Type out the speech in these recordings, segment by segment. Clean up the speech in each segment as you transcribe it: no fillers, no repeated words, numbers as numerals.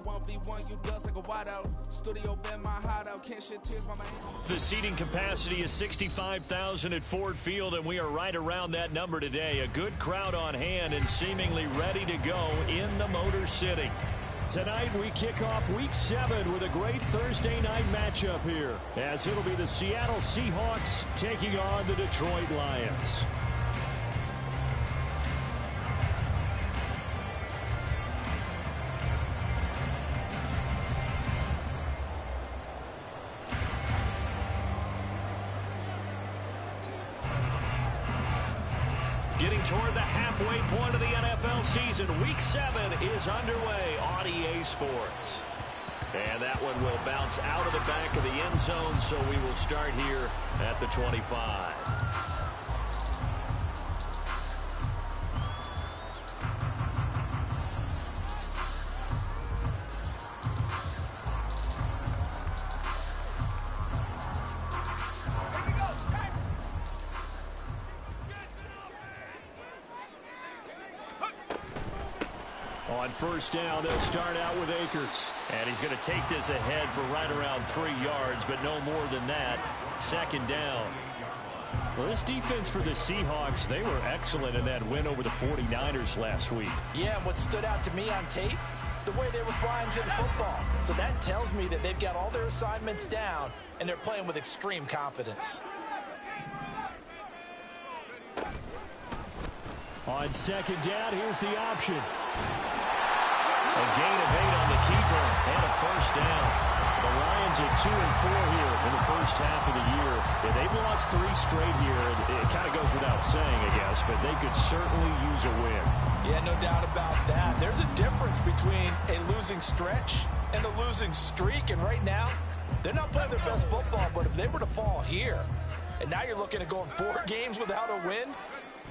1v1, you dust like a wideout. Studio been my hideout. Can't shed tears by my hands. The seating capacity is 65,000 at Ford Field, and we are right around that number today. A good crowd on hand and seemingly ready to go in the Motor City. Tonight we kick off Week 7 with a great Thursday night matchup here, as it'll be the Seattle Seahawks taking on the Detroit Lions. Getting toward the halfway point of the NFL season. Week 7 is underway on EA Sports. And that one will bounce out of the back of the end zone, so we will start here at the 25. On first down, they'll start out with Akers. And he's going to take this ahead for right around 3 yards, but no more than that. Second down. Well, this defense for the Seahawks, they were excellent in that win over the 49ers last week. Yeah, and what stood out to me on tape, the way they were flying to the football. So that tells me that they've got all their assignments down, and they're playing with extreme confidence. On second down, here's the option. A gain of 8 on the keeper and a first down. The Lions at 2-4 here in the first half of the year. Yeah, they've lost 3 straight here. It kind of goes without saying, I guess, but they could certainly use a win. Yeah, no doubt about that. There's a difference between a losing stretch and a losing streak, and right now, they're not playing their best football, but if they were to fall here, and now you're looking at going 4 games without a win,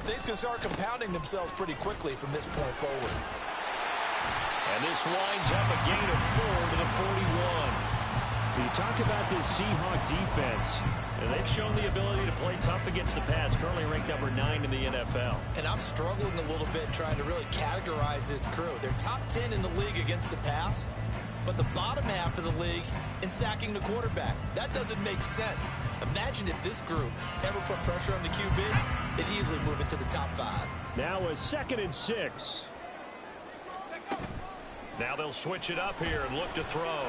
things can start compounding themselves pretty quickly from this point forward. And this winds up a gain of 4 to the 41. You talk about this Seahawk defense, and they've shown the ability to play tough against the pass, currently ranked number 9 in the NFL. And I'm struggling a little bit trying to really categorize this crew. They're top 10 in the league against the pass, but the bottom half of the league in sacking the quarterback. That doesn't make sense. Imagine if this group ever put pressure on the QB, they'd easily move into the top 5. Now a 2nd and 6. Now they'll switch it up here and look to throw.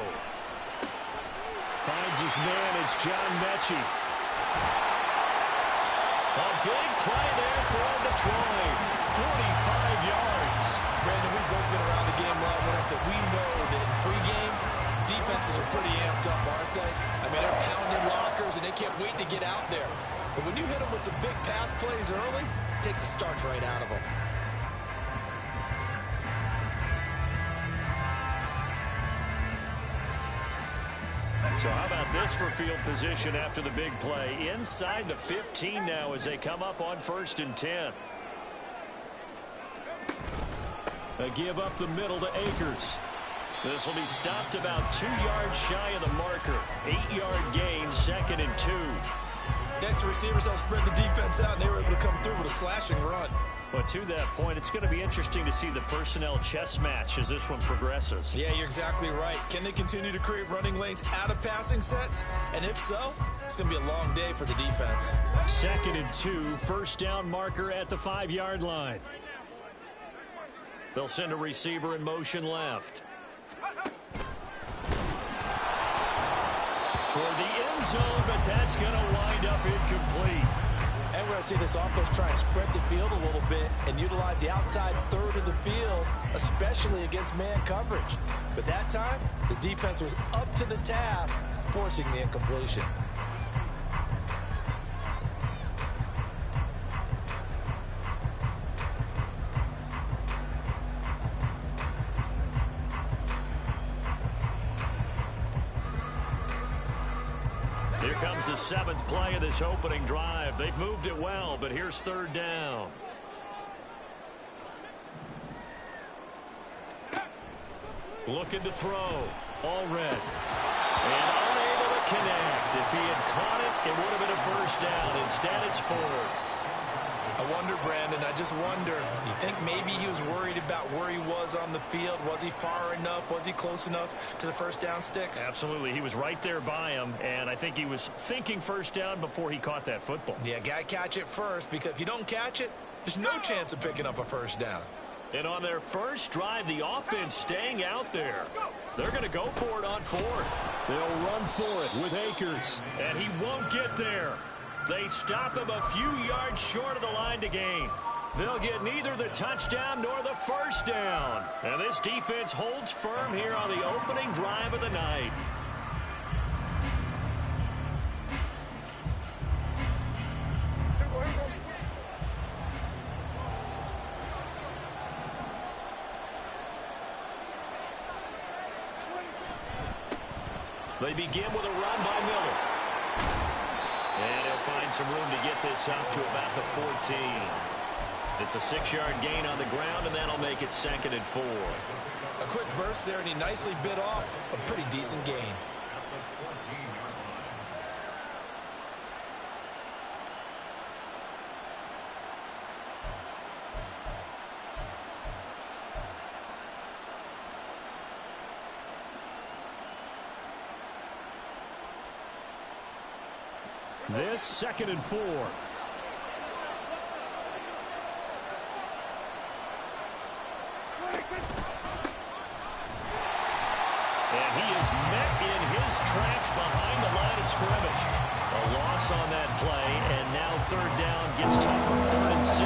Finds his man, it's John Mechie. A big play there for Detroit. 45 yards. Brandon, we've both been around the game long enough that we know that in pregame, defenses are pretty amped up, aren't they? I mean, they're pounding lockers, and they can't wait to get out there. But when you hit them with some big pass plays early, it takes the starch right out of them. So how about this for field position after the big play? Inside the 15 now as they come up on 1st and 10. A give up the middle to Akers. This will be stopped about 2 yards shy of the marker. 8-yard gain, 2nd and 2. Next, the receivers help spread the defense out, and they were able to come through with a slashing run. But to that point, it's going to be interesting to see the personnel chess match as this one progresses. Yeah, you're exactly right. Can they continue to create running lanes out of passing sets? And if so, it's going to be a long day for the defense. 2nd and 2, first down marker at the 5-yard line. They'll send a receiver in motion left. Toward the end zone, but that's going to wind up incomplete. And we're going to see this offense try and spread the field a little bit and utilize the outside third of the field, especially against man coverage. But that time, the defense was up to the task, forcing the incompletion. Here comes the 7th play of this opening drive. They've moved it well, but here's 3rd down. Looking to throw. All red. And unable to connect. If he had caught it, it would have been a first down. Instead, it's 4th. I wonder, Brandon, I just wonder, you think maybe he was worried about where he was on the field? Was he far enough? Was he close enough to the first down sticks? Absolutely. He was right there by him, and I think he was thinking first down before he caught that football. Yeah, got to catch it first, because if you don't catch it, there's no chance of picking up a first down. And on their first drive, the offense staying out there. They're going to go for it on fourth. They'll run for it with Akers, and he won't get there. They stop him a few yards short of the line to gain. They'll get neither the touchdown nor the first down. And this defense holds firm here on the opening drive of the night. They begin with a run by Miller. And he'll find some room to get this up to about the 14. It's a 6-yard gain on the ground, and that'll make it 2nd and 4. A quick burst there, and he nicely bit off a pretty decent gain. This 2nd and 4. And he is met in his tracks behind the line of scrimmage. A loss on that play, and now 3rd down gets tougher. 3rd and 6.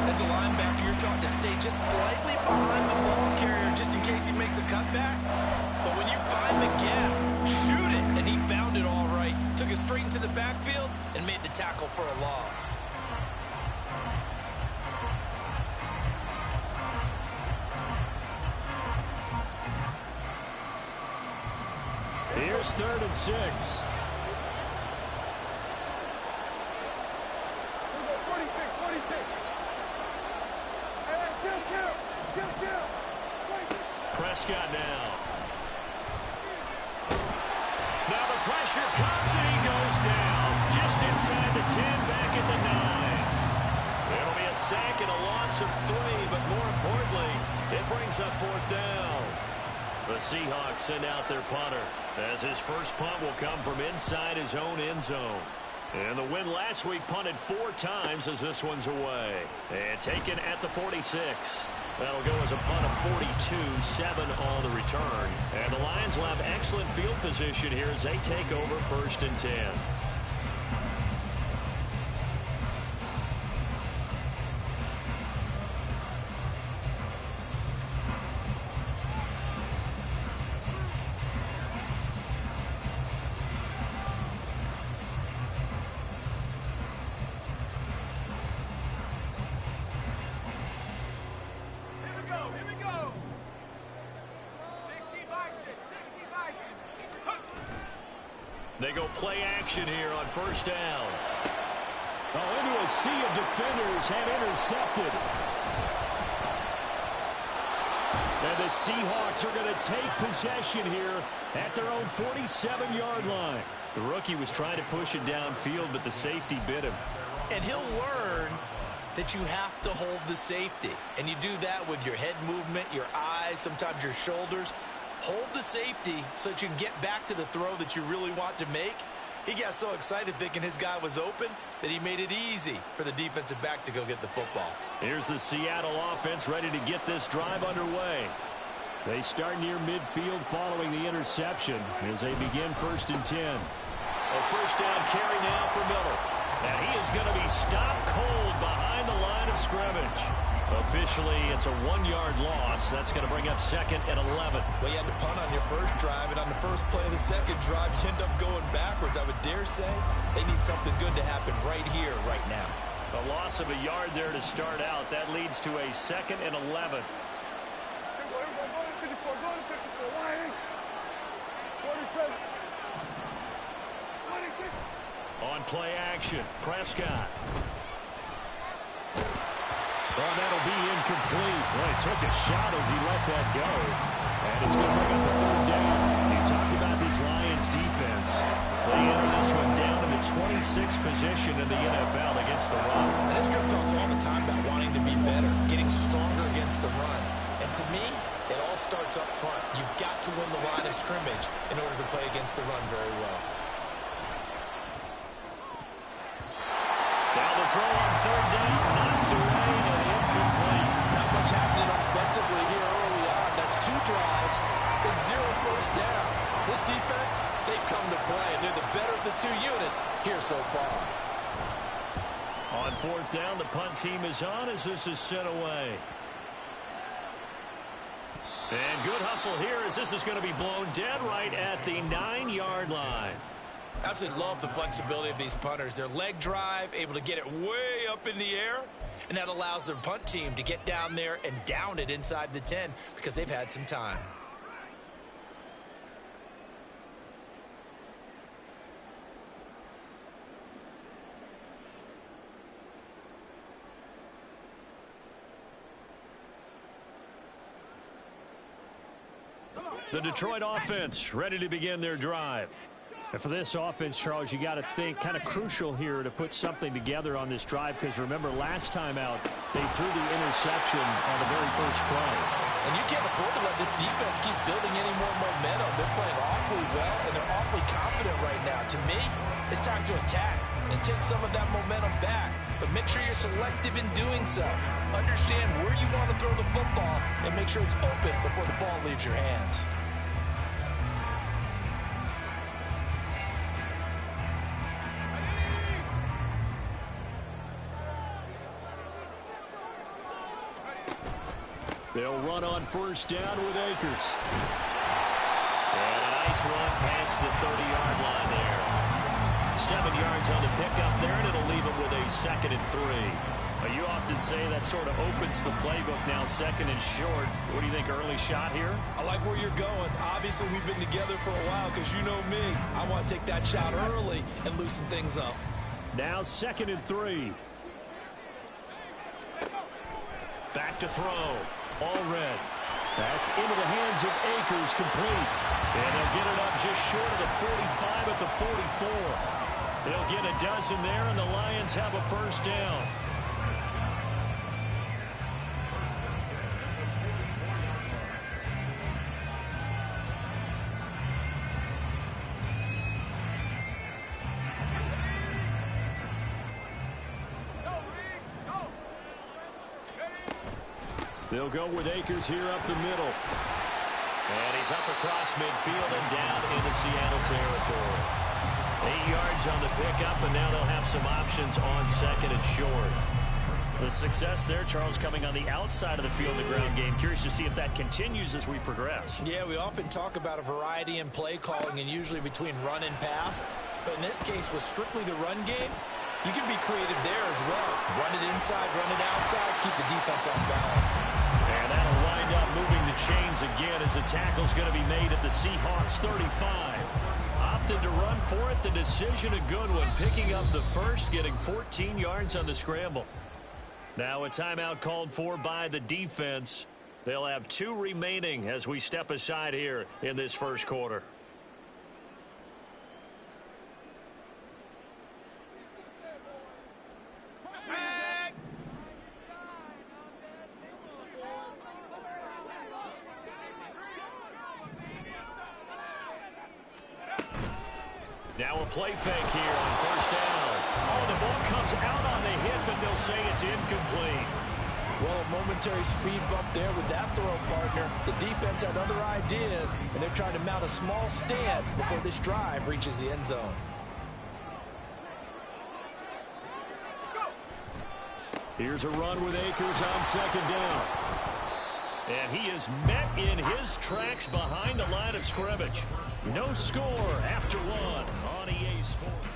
As a linebacker, you're taught to stay just slightly behind the ball carrier just in case he makes a cutback. But when you find the gap, shoot it, and he found it all right. Took it straight into the backfield and made the tackle for a loss. Here's 3rd and 6. Prescott now. Now the pressure comes and he goes down. Just inside the 10, back at the 9. It'll be a sack and a loss of 3, but more importantly, it brings up 4th down. The Seahawks send out their punter, as his first punt will come from inside his own end zone. And the win last week punted 4 times as this one's away. And taken at the 46. That'll go as a punt of 42, 7 on the return. And the Lions will have excellent field position here as they take over 1st and 10. They go play action here on 1st down. Oh, into a sea of defenders and intercepted. And the Seahawks are going to take possession here at their own 47-yard line. The rookie was trying to push it downfield, but the safety bit him. And he'll learn that you have to hold the safety. And you do that with your head movement, your eyes, sometimes your shoulders. Hold the safety so that you can get back to the throw that you really want to make. He got so excited thinking his guy was open that he made it easy for the defensive back to go get the football. Here's the Seattle offense ready to get this drive underway. They start near midfield following the interception as they begin 1st and 10. A 1st down carry now for Miller. And he is going to be stopped cold behind the line of scrimmage. Officially, it's a 1-yard loss. That's going to bring up 2nd and 11. Well, you had to punt on your first drive, and on the first play of the second drive, you end up going backwards. I would dare say they need something good to happen right here, right now. A loss of a yard there to start out. That leads to a 2nd and 11. On play action, Prescott. Oh, that'll be incomplete. Well, he took a shot as he let that go. And it's going to bring up a 3rd down. You talk about this Lions defense. They enter this one down to the 26th position in the NFL against the run. And this group talks all the time about wanting to be better, getting stronger against the run. And to me, it all starts up front. You've got to win the line of scrimmage in order to play against the run very well. Now the throw on third down, knocked away and incomplete. Not much happening offensively here early on. That's 2 drives and 0 first downs. This defense, they've come to play, and they're the better of the 2 units here so far. On fourth down, the punt team is on as this is sent away. And good hustle here as this is going to be blown dead right at the 9-yard line. Absolutely love the flexibility of these punters. Their leg drive, able to get it way up in the air, and that allows their punt team to get down there and down it inside the 10 because they've had some time. The Detroit offense ready to begin their drive. And for this offense, Charles, you got to think kind of crucial here to put something together on this drive because remember last time out they threw the interception on the very first play. And you can't afford to let this defense keep building any more momentum. They're playing awfully well and they're awfully confident right now. To me, it's time to attack and take some of that momentum back. But make sure you're selective in doing so. Understand where you want to throw the football and make sure it's open before the ball leaves your hands. They'll run on first down with Akers. And a nice run past the 30-yard line there. 7 yards on the pickup there, and it'll leave him with a 2nd and 3. You often say that sort of opens the playbook now, 2nd and short. What do you think, early shot here? I like where you're going. Obviously, we've been together for a while because you know me. I want to take that shot early and loosen things up. Now 2nd and 3. Back to throw. All red. That's into the hands of Akers, complete. And they'll get it up just short of the 45 at the 44. They'll get a dozen there, and the Lions have a first down. They'll go with Akers here up the middle. And he's up across midfield and down into Seattle territory. 8 yards on the pickup, and now they'll have some options on 2nd and short. The success there, Charles, coming on the outside of the field in the ground game. Curious to see if that continues as we progress. Yeah, we often talk about a variety in play calling and usually between run and pass. But in this case, with strictly the run game, you can be creative there as well. Run it inside, run it outside, keep the defense on balance. And that'll wind up moving the chains again as the tackle's going to be made at the Seahawks 35. Opted to run for it. The decision a good one. Picking up the first, getting 14 yards on the scramble. Now a timeout called for by the defense. They'll have 2 remaining as we step aside here in this first quarter. Now a play fake here on first down. Oh, the ball comes out on the hit, but they'll say it's incomplete. Well, a momentary speed bump there with that throw, partner. The defense had other ideas, and they're trying to mount a small stand before this drive reaches the end zone. Here's a run with Akers on 2nd down. And he is met in his tracks behind the line of scrimmage. No score after 1 on EA Sports.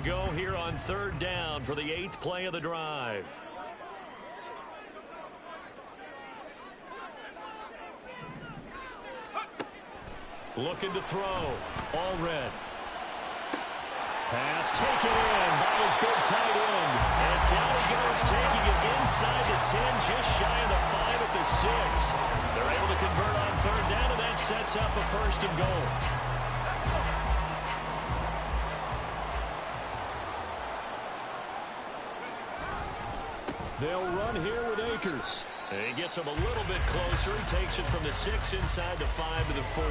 go here on third down for the 8th play of the drive. Looking to throw. Allred. Pass taken in by his big tight end. And down he goes, taking it inside the 10, just shy of the 5 at the 6. They're able to convert on third down, and that sets up a 1st and goal. They'll run here with Akers. And he gets him a little bit closer. He takes it from the 6 inside the 5 to the 4.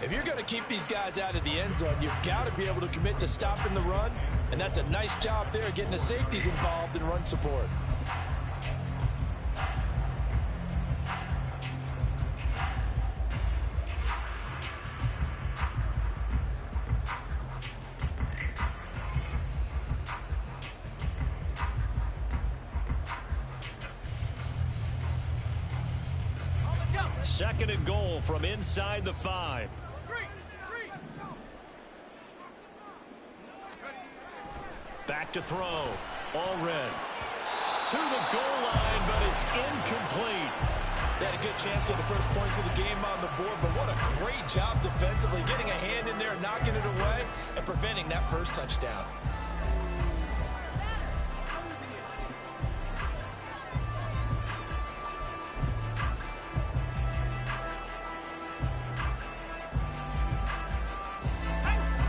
If you're going to keep these guys out of the end zone, you've got to be able to commit to stopping the run. And that's a nice job there, getting the safeties involved in run support. Second and goal from inside the 5. Back to throw. Allred. To the goal line, but it's incomplete. They had a good chance to get the first points of the game on the board, but what a great job defensively, getting a hand in there, knocking it away, and preventing that first touchdown.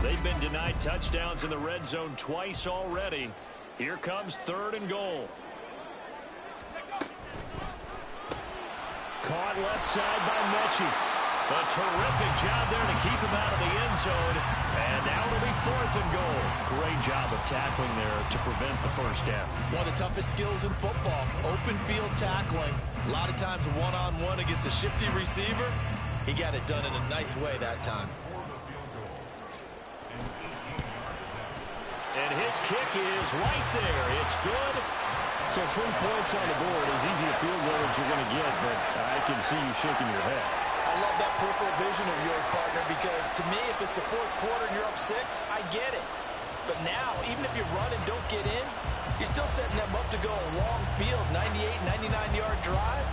They've been denied touchdowns in the red zone twice already. Here comes third and goal. Caught left side by Mechie. A terrific job there to keep him out of the end zone. And now it'll be 4th and goal. Great job of tackling there to prevent the first down. One of the toughest skills in football, open field tackling. A lot of times one-on-one against a shifty receiver. He got it done in a nice way that time. And his kick is right there. It's good. So 3 points on the board, as easy a field goal as you're going to get, but I can see you shaking your head. I love that peripheral vision of yours, partner, because to me, if it's the 4th quarter and you're up 6, I get it. But now, even if you run and don't get in, you're still setting them up to go a long field, 98, 99-yard drive.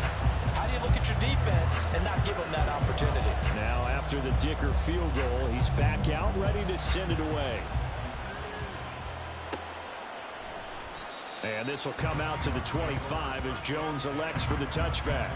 How do you look at your defense and not give them that opportunity? Now, after the Dicker field goal, he's back out, ready to send it away. And this will come out to the 25 as Jones elects for the touchback.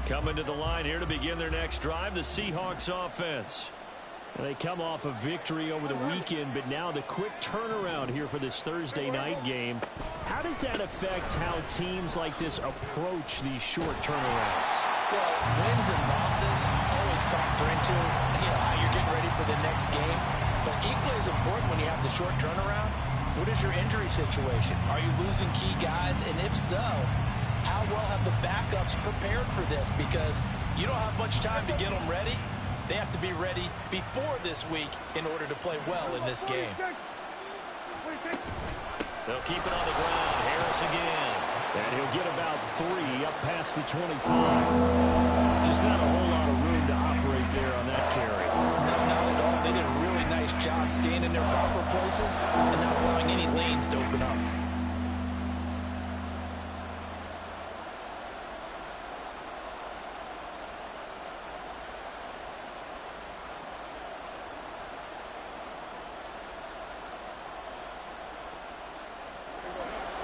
Coming to the line here to begin their next drive, the Seahawks offense. They come off a victory over the weekend, but now the quick turnaround here for this Thursday night game. How does that affect how teams like this approach these short turnarounds? Well, wins and losses always factor into how you're getting ready for the next game. But equally as important when you have the short turnaround, what is your injury situation? Are you losing key guys? And if so, how well have the backups prepared for this? Because you don't have much time to get them ready. They have to be ready before this week in order to play well in this game. They'll keep it on the ground. Harris again. And he'll get about 3 up past the 25. Just not a whole lot of room to operate there on that carry. No, not at all. They did a really nice job staying in their proper places and not allowing any lanes to open up.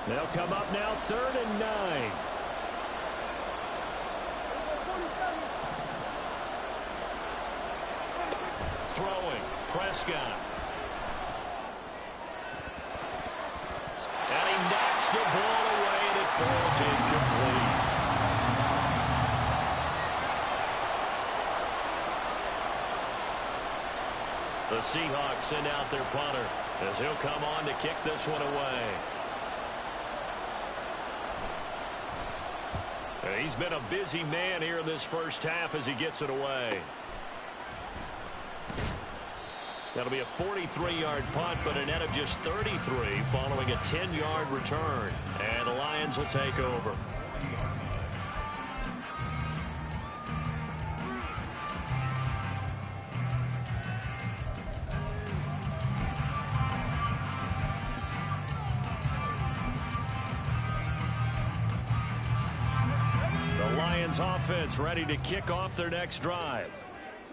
They'll come up now, 3rd and 9. Throwing, Prescott. And he knocks the ball away and it falls incomplete. Seahawks send out their punter as he'll come on to kick this one away. He's been a busy man here in this first half as he gets it away. That'll be a 43-yard punt, but a net of just 33 following a 10-yard return. And the Lions will take over. Offense ready to kick off their next drive.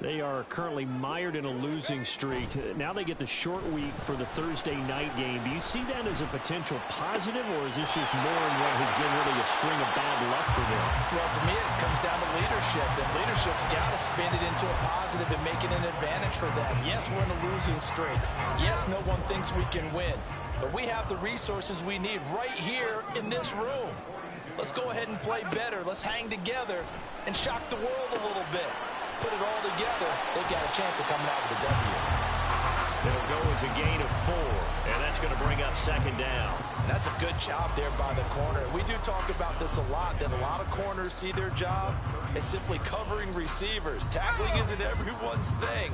They are currently mired in a losing streak. Now they get the short week for the Thursday night game. Do you see that as a potential positive, or is this just more in what has been really a string of bad luck for them? Well, to me, it comes down to leadership, and leadership's got to spin it into a positive and make it an advantage for them. Yes, we're in a losing streak. Yes, no one thinks we can win, but we have the resources we need right here in this room. Let's go ahead and play better. Let's hang together and shock the world a little bit. Put it all together. They've got a chance of coming out with a W. It'll go as a gain of 4, and that's going to bring up second down. That's a good job there by the corner. We do talk about this a lot, that a lot of corners see their job as simply covering receivers. Tackling isn't everyone's thing.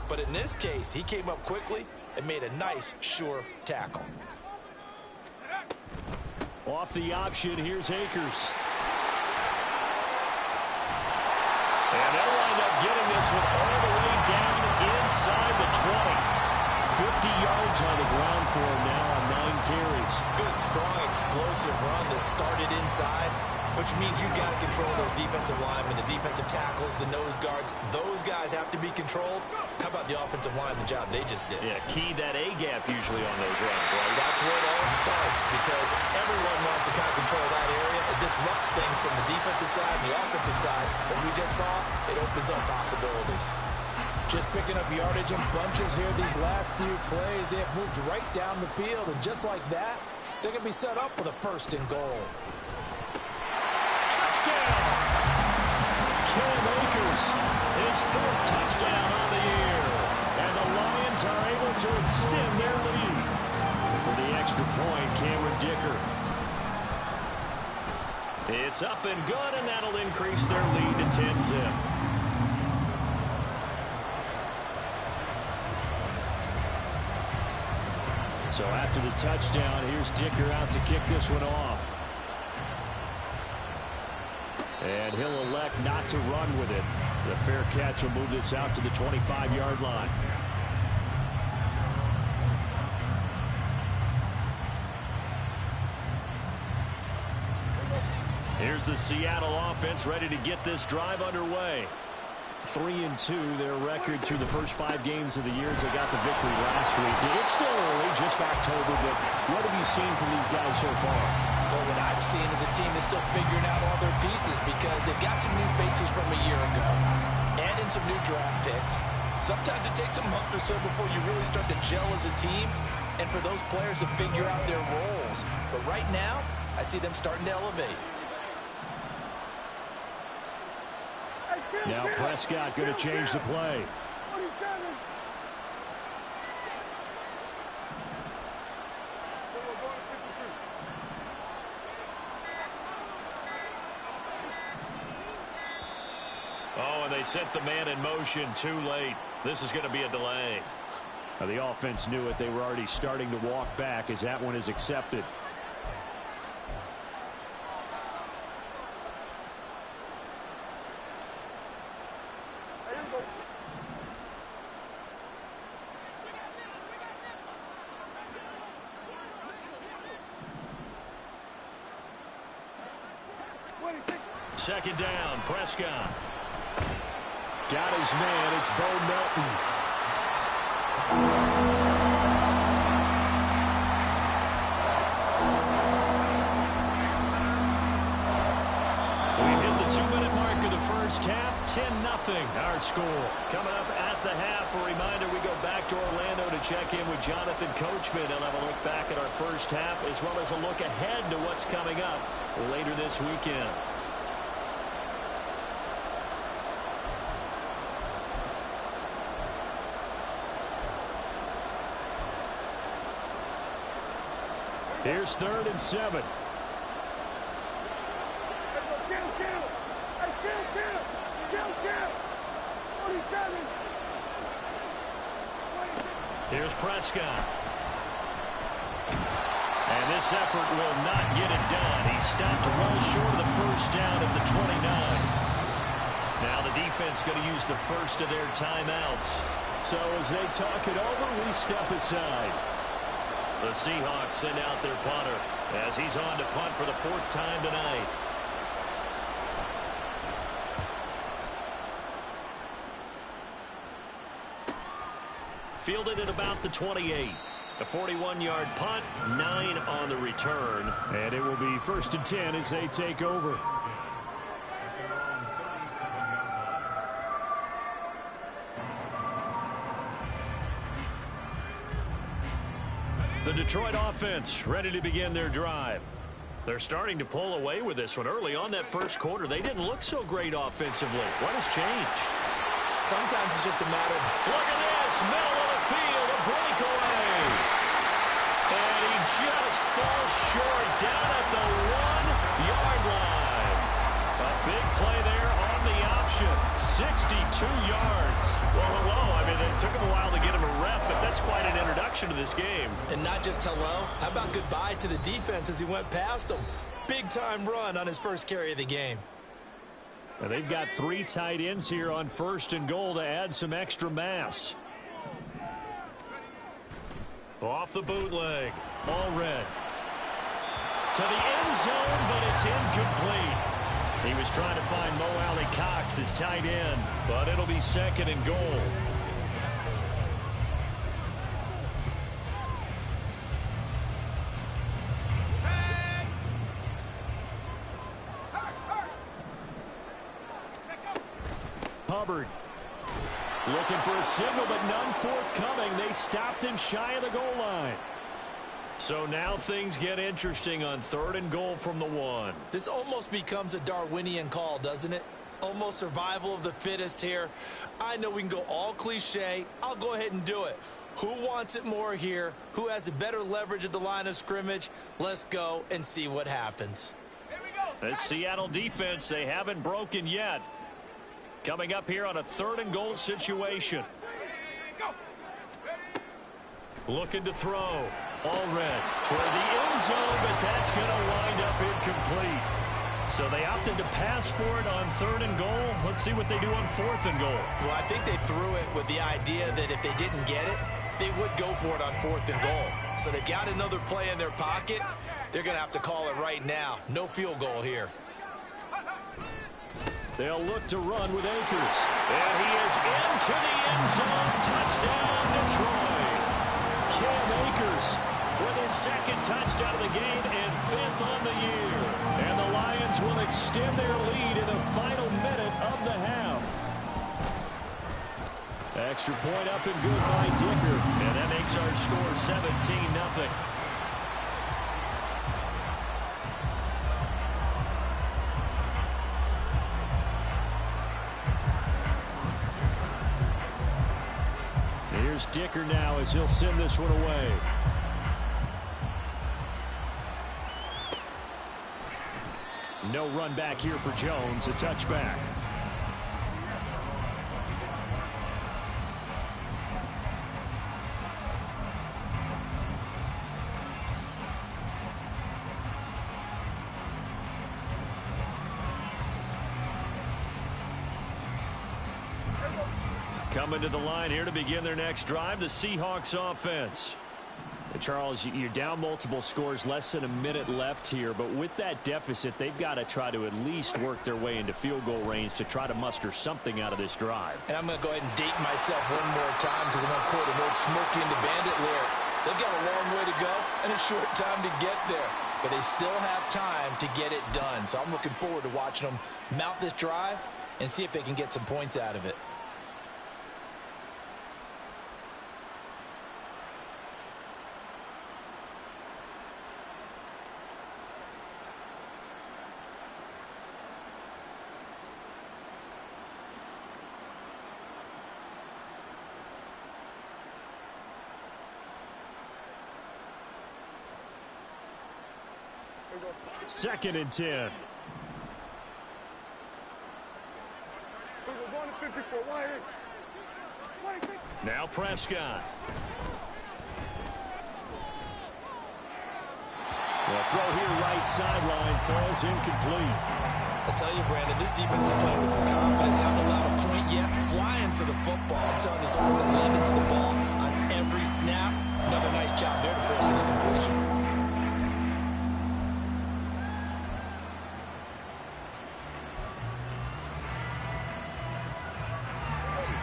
But in this case, he came up quickly and made a nice, sure tackle. Off the option, here's Akers. And they'll wind up getting this one all the way down inside the 20. 50 yards on the ground for him now on 9 carries. Good, strong, explosive run that started inside, which means you've got to control those defensive linemen, the defensive tackles, the nose guards. Those guys have to be controlled. How about the offensive line, the job they just did? Yeah, key that A-gap usually on those runs, right? That's where it all starts, because everyone wants to kind of control that area. It disrupts things from the defensive side and the offensive side. As we just saw, it opens up possibilities. Just picking up yardage in bunches here these last few plays. They have moved right down the field, and just like that, they're going to be set up for the 1st and goal. Touchdown! Cam Akers, his 4th touchdown on the year. And the Lions are able to extend their lead. For the extra point, Cameron Dicker. It's up and good, and that'll increase their lead to 10-zip. So after the touchdown, here's Dicker out to kick this one off. And he'll elect not to run with it. The fair catch will move this out to the 25-yard line. Here's the Seattle offense ready to get this drive underway. 3-2, their record through the first 5 games of the year as they got the victory last week. It's still early, just October, but what have you seen from these guys so far? Well, what I've seen is a team that's still figuring out all their pieces, because they've got some new faces from a year ago and in some new draft picks. Sometimes it takes a month or so before you really start to gel as a team and for those players to figure out their roles. But right now, I see them starting to elevate. Now Prescott going to change the play. Oh, and they sent the man in motion too late. This is going to be a delay. Now, the offense knew it. They were already starting to walk back as that one is accepted. Second down, Prescott. Got his man, it's Bo Melton. We've hit the 2-minute mark of the first half, 10-0 our score. Coming up at the half, a reminder we go back to Orlando to check in with Jonathan Coachman. He'll have a look back at our first half as well as a look ahead to what's coming up later this weekend. Here's 3rd and 7. Here's Prescott. And this effort will not get it done. He stopped well short of the first down at the 29. Now the defense going to use the first of their timeouts. So as they talk it over, we step aside. The Seahawks send out their punter as he's on to punt for the 4th time tonight. Fielded at about the 28. A 41-yard punt, 9 on the return. And it will be 1st and 10 as they take over. The Detroit offense ready to begin their drive. They're starting to pull away with this one. Early on that first quarter, they didn't look so great offensively. What has changed? Sometimes it's just a matter of, look at this, middle of the field, a breakaway. And he just falls short down at the 1-yard line. A big play there on the option, 62 yards. Well, hello. I mean, it took him a while to get him a rep, but that's quite an introduction to this game. and not just hello, how about goodbye to the defense as he went past him? Big-time run on his first carry of the game. And they've got 3 tight ends here on 1st and goal to add some extra mass. Off the bootleg. All red. To the end zone, but it's incomplete. He was trying to find Mo Alley Cox, his tight end, but it'll be 2nd and goal. Hubbard looking for a signal, but none forthcoming. They stopped him shy of the goal line. So now things get interesting on 3rd and goal from the 1. This almost becomes a Darwinian call, doesn't it? Almost survival of the fittest here. I know we can go all cliche. I'll go ahead and do it. Who wants it more here? Who has a better leverage at the line of scrimmage? Let's go and see what happens. This Seattle defense, they haven't broken yet. Coming up here on a 3rd and goal situation. Looking to throw. All red toward the end zone, but that's going to wind up incomplete. So they opted to pass for it on 3rd and goal. Let's see what they do on 4th and goal. Well, I think they threw it with the idea that if they didn't get it, they would go for it on 4th and goal. So they've got another play in their pocket. They're going to have to call it right now. No field goal here. They'll look to run with Akers. And he is into the end zone. Touchdown, Detroit. Cam Akers with his 2nd touchdown of the game and 5th on the year. And the Lions will extend their lead in the final minute of the half. Extra point up and good by Dicker. And that makes our score 17-0. Here's Dicker now as he'll send this one away. No run back here for Jones. A touchback. Coming to the line here to begin their next drive, the Seahawks offense. And Charles, you're down multiple scores, less than a minute left here, but with that deficit, they've got to try to at least work their way into field goal range to try to muster something out of this drive. And I'm going to go ahead and date myself one more time because I'm going to quote an old Smokey and the Bandit lyric. They've got a long way to go and a short time to get there, but they still have time to get it done. So I'm looking forward to watching them mount this drive and see if they can get some points out of it. 2nd and 10. Now Prescott. The throw here right sideline falls incomplete. I tell you, Brandon, this defense is playing with some confidence. Haven't allowed a point yet. Flying to the football. I'm telling you, it's almost 11 to the ball on every snap. Another nice job there to force an incompletion.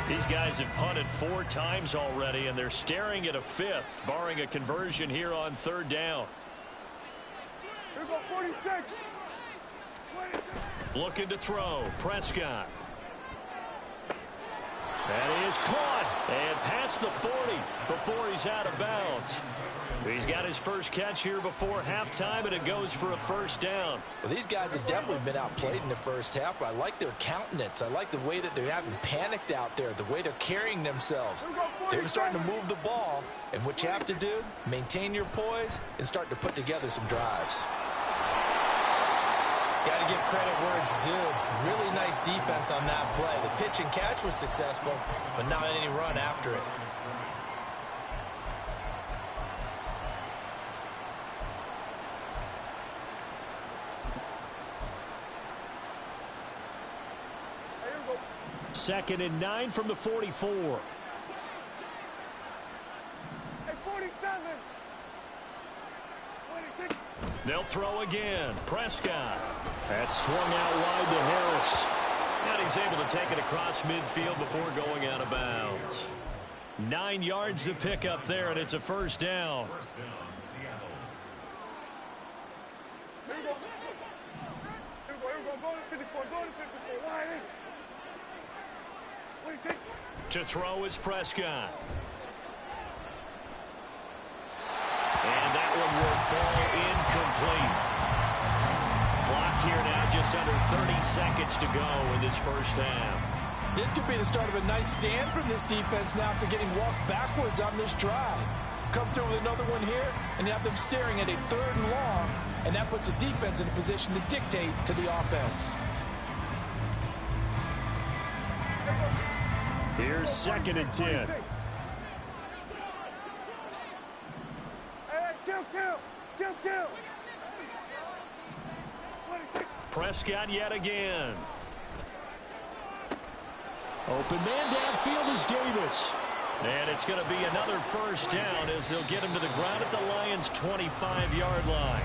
These guys have punted 4 times already, and they're staring at a 5th, barring a conversion here on 3rd down. Looking to throw. Prescott. That is caught and past the 40 before he's out of bounds. He's got his first catch here before halftime, and it goes for a 1st down. Well, these guys have definitely been outplayed in the first half. I like their countenance. I like the way that they haven't panicked out there, the way they're carrying themselves. They're starting to move the ball, and what you have to do, maintain your poise and start to put together some drives. Got to give credit where it's due. Really nice defense on that play. The pitch and catch was successful, but not any run after it. Second and 9 from the 44. Hey, 47. They'll throw again. Prescott. That's swung out wide to Harris. And he's able to take it across midfield before going out of bounds. 9 yards to pick up there, and it's a 1st down. To throw is Prescott. And that one will fall incomplete. Clock here now, just under 30 seconds to go in this first half. This could be the start of a nice stand from this defense now after getting walked backwards on this drive. Come through with another one here, and you have them staring at a 3rd and long, and that puts the defense in a position to dictate to the offense. Here's 2nd and 10. Prescott yet again. Open man downfield is Davis. And it's going to be another 1st down as they'll get him to the ground at the Lions' 25-yard line.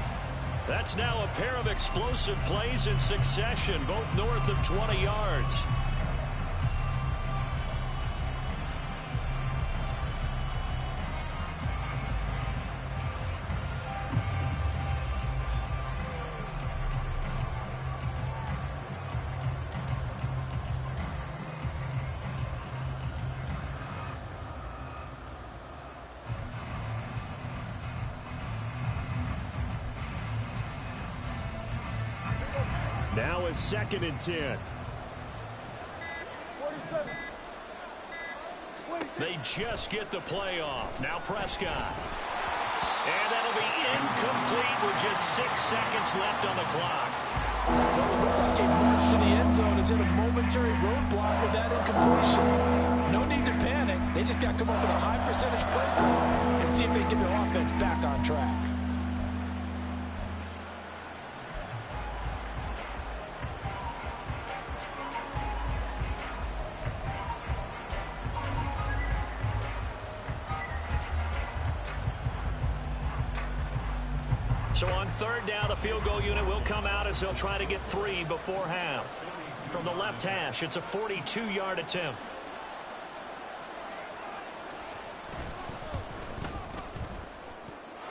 That's now a pair of explosive plays in succession, both north of 20 yards. Now is 2nd and 10. They just get the play off. Now Prescott. And that'll be incomplete with just 6 seconds left on the clock. Well, it looked like a march to the end zone is in a momentary roadblock with that incompletion. No need to panic. They just got to come up with a high percentage play call and see if they can get their offense back on track. So on 3rd down, the field goal unit will come out as they'll try to get 3 before half. From the left hash, it's a 42-yard attempt.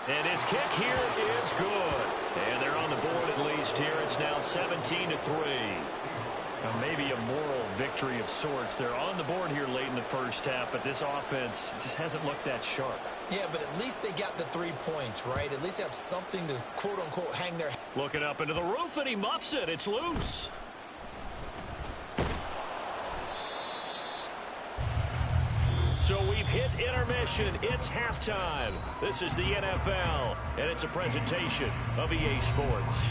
And his kick here is good. And they're on the board at least here. It's now 17-3. Maybe a moral victory of sorts. They're on the board here late in the first half, but this offense just hasn't looked that sharp. Yeah, but at least they got the 3 points, right? At least they have something to, quote-unquote, hang their... Looking up into the roof, and he muffs it. It's loose. So we've hit intermission. It's halftime. This is the NFL, and it's a presentation of EA Sports.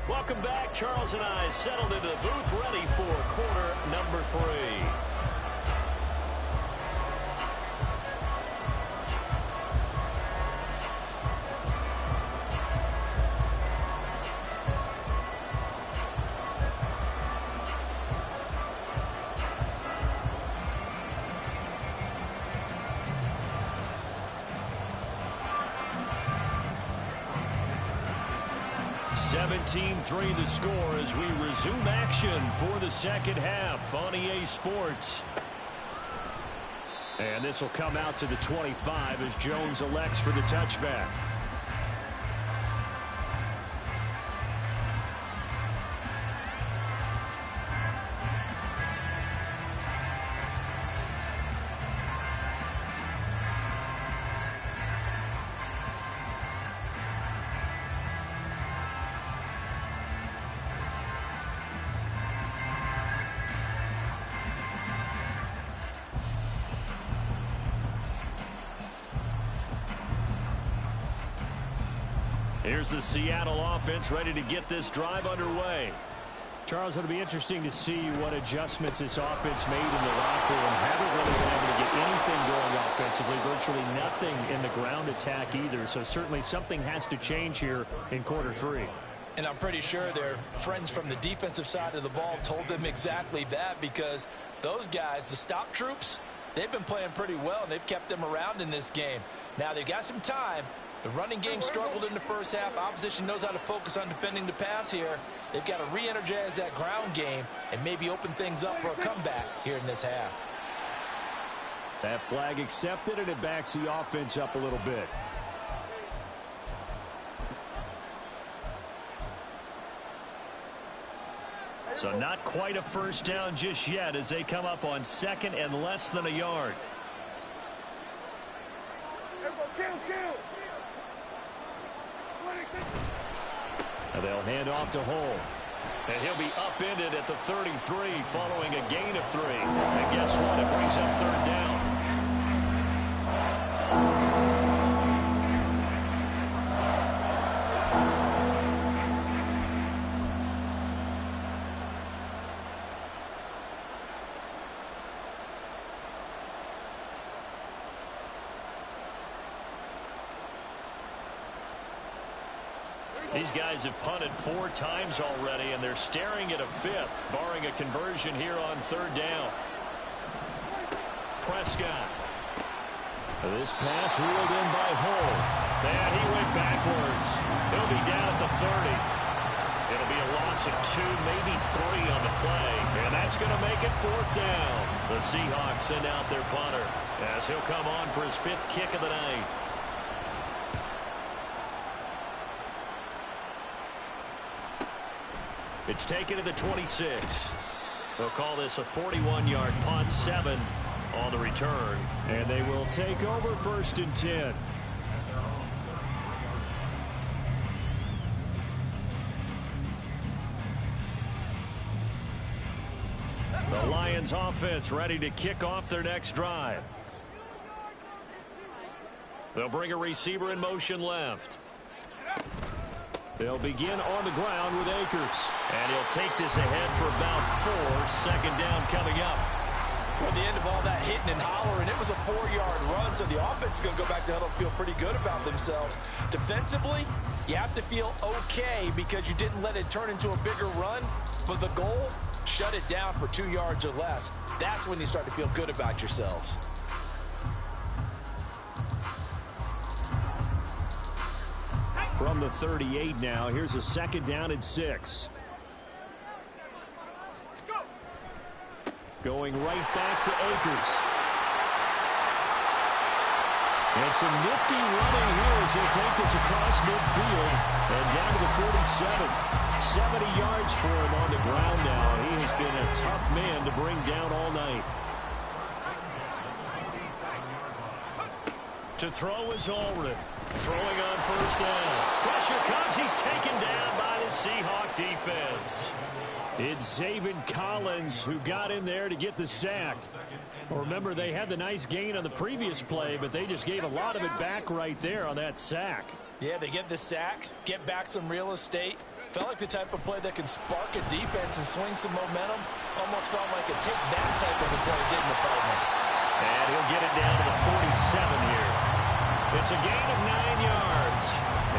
Welcome back. Charles and I settled into the booth, ready for quarter number 3. (17-3) the score as we resume action for the second half on EA Sports. And this will come out to the 25 as Jones elects for the touchback. Here's the Seattle offense ready to get this drive underway. Charles, it'll be interesting to see what adjustments this offense made in the locker room. Haven't really been able to get anything going offensively, virtually nothing in the ground attack either. So certainly something has to change here in quarter 3. And I'm pretty sure their friends from the defensive side of the ball told them exactly that, because those guys, the stop troops, they've been playing pretty well, and they've kept them around in this game. Now they've got some time. The running game struggled in the first half. Opposition knows how to focus on defending the pass here. They've got to re-energize that ground game and maybe open things up for a comeback here in this half. That flag accepted, and it backs the offense up a little bit. So not quite a first down just yet as they come up on second and less than a yard. Now they'll hand off to Hull. And he'll be upended at the 33 following a gain of 3. And guess what? It brings up third down. These guys have punted 4 times already, and they're staring at a 5th, barring a conversion here on third down. Prescott. This pass ruled in by Hull. And he went backwards. He'll be down at the 30. It'll be a loss of 2, maybe 3 on the play, and that's going to make it 4th down. The Seahawks send out their punter as he'll come on for his 5th kick of the night. It's taken to the 26. They'll call this a 41-yard punt, 7 on the return. And they will take over 1st and 10. The Lions offense ready to kick off their next drive. They'll bring a receiver in motion left. They'll begin on the ground with Akers. And he'll take this ahead for about 4. 2nd down coming up. Well, the end of all that hitting and hollering, it was a 4-yard run, so the offense is going to go back to huddle and feel pretty good about themselves. Defensively, you have to feel okay because you didn't let it turn into a bigger run, but the goal, shut it down for 2 yards or less. That's when you start to feel good about yourselves. From the 38 now, here's a 2nd down and 6. Going right back to Akers. And some nifty running here as he'll take this across midfield and down to the 47. 70 yards for him on the ground now. He has been a tough man to bring down all night. To throw is Allred. Throwing on first down. Pressure comes. He's taken down by the Seahawk defense. It's Zaven Collins who got in there to get the sack. Well, remember, they had the nice gain on the previous play, but they just gave a lot of it back right there on that sack. Yeah, they get the sack, get back some real estate. Felt like the type of play that can spark a defense and swing some momentum. Almost felt like a take that type of a play, didn't it, partner? And he'll get it down to the 47 here. It's a gain of 9 yards.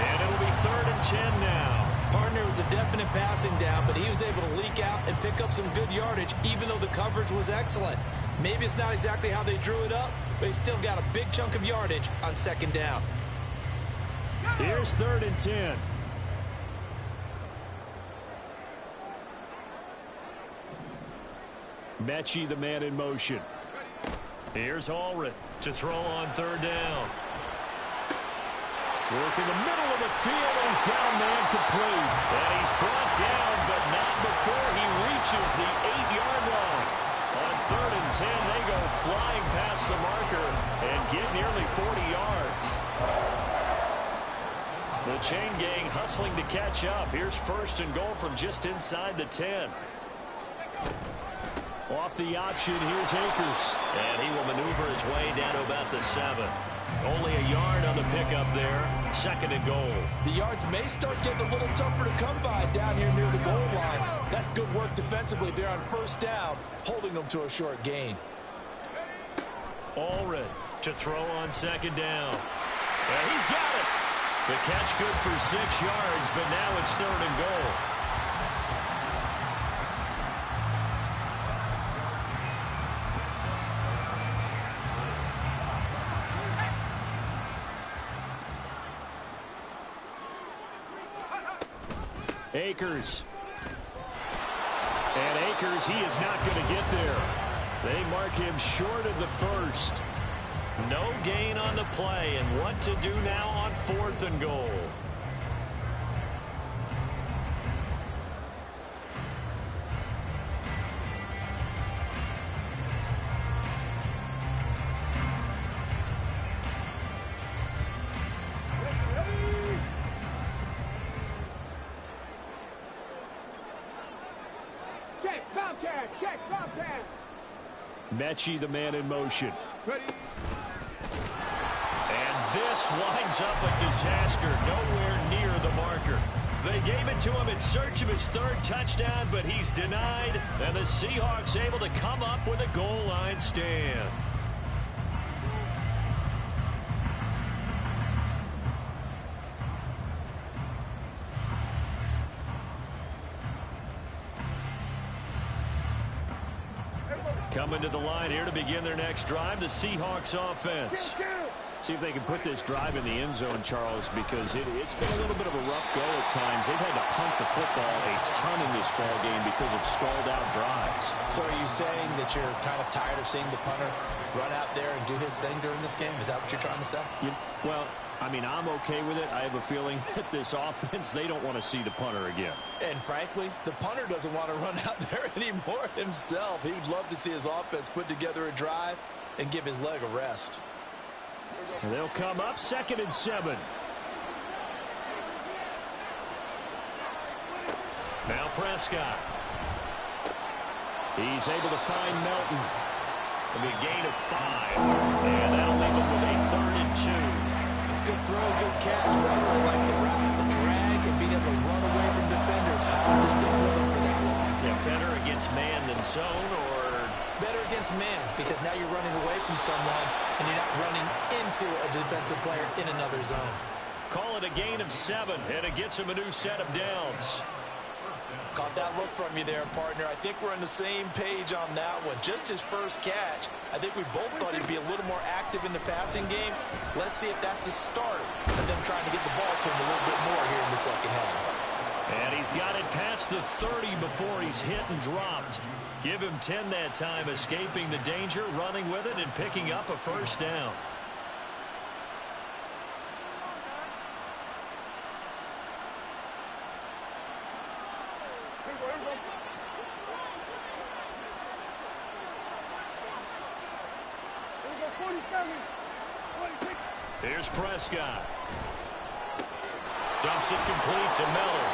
And it'll be 3rd and 10 now. Partner was a definite passing down, but he was able to leak out and pick up some good yardage, even though the coverage was excellent. Maybe it's not exactly how they drew it up, but he still got a big chunk of yardage on 2nd down. Here's 3rd and 10. Mechie, the man in motion. Here's Allred to throw on 3rd down. Work in the middle of the field, and he's got a man complete. And he's brought down, but not before he reaches the 8-yard line. On 3rd and 10, they go flying past the marker and get nearly 40 yards. The chain gang hustling to catch up. Here's 1st and goal from just inside the 10. Off the option, here's Akers. And he will maneuver his way down to about the 7. Only a yard on the pickup there. 2nd and goal. The yards may start getting a little tougher to come by down here near the goal line. That's good work defensively there on 1st down, holding them to a short gain. Allred to throw on 2nd down. And he's got it. The catch good for 6 yards, but now it's 3rd and goal. Akers. And Akers, he is not going to get there. They mark him short of the 1st. No gain on the play, and what to do now on 4th and goal. Mechie, the man in motion. Ready. And this winds up a disaster. Nowhere near the marker. They gave it to him in search of his 3rd touchdown, but he's denied. And the Seahawks able to come up with a goal line stand. Coming to the line here to begin their next drive, the Seahawks offense. See if they can put this drive in the end zone, Charles, because it's been a little bit of a rough go at times. They've had to punt the football a ton in this ball game because of stalled out drives. So are you saying that you're kind of tired of seeing the punter run out there and do his thing during this game? Is that what you're trying to say? Well, I mean, I'm okay with it. I have a feeling that this offense, they don't want to see the punter again. And frankly, the punter doesn't want to run out there anymore himself. He would love to see his offense put together a drive and give his leg a rest. And they'll come up 2nd and 7. Now Prescott. He's able to find Melton. It'll be a gain of 5. And that'll leave him with a 3rd and 2. Good throw, good catch. But I like the route, the drag, and being able to run away from defenders. Hard to stick with them for that long. Yeah, better against man than zone, or better against man, because now you're running away from someone and you're not running into a defensive player in another zone. Call it a gain of 7, and it gets him a new set of downs. Caught that look from you there, partner. I think we're on the same page on that one. Just his first catch. I think we both thought he'd be a little more active in the passing game. Let's see if that's the start of them trying to get the ball to him a little bit more here in the 2nd half. And he's got it past the 30 before he's hit and dropped. Give him 10 that time, escaping the danger, running with it, and picking up a 1st down. Here's Prescott. Dumps it complete to Miller.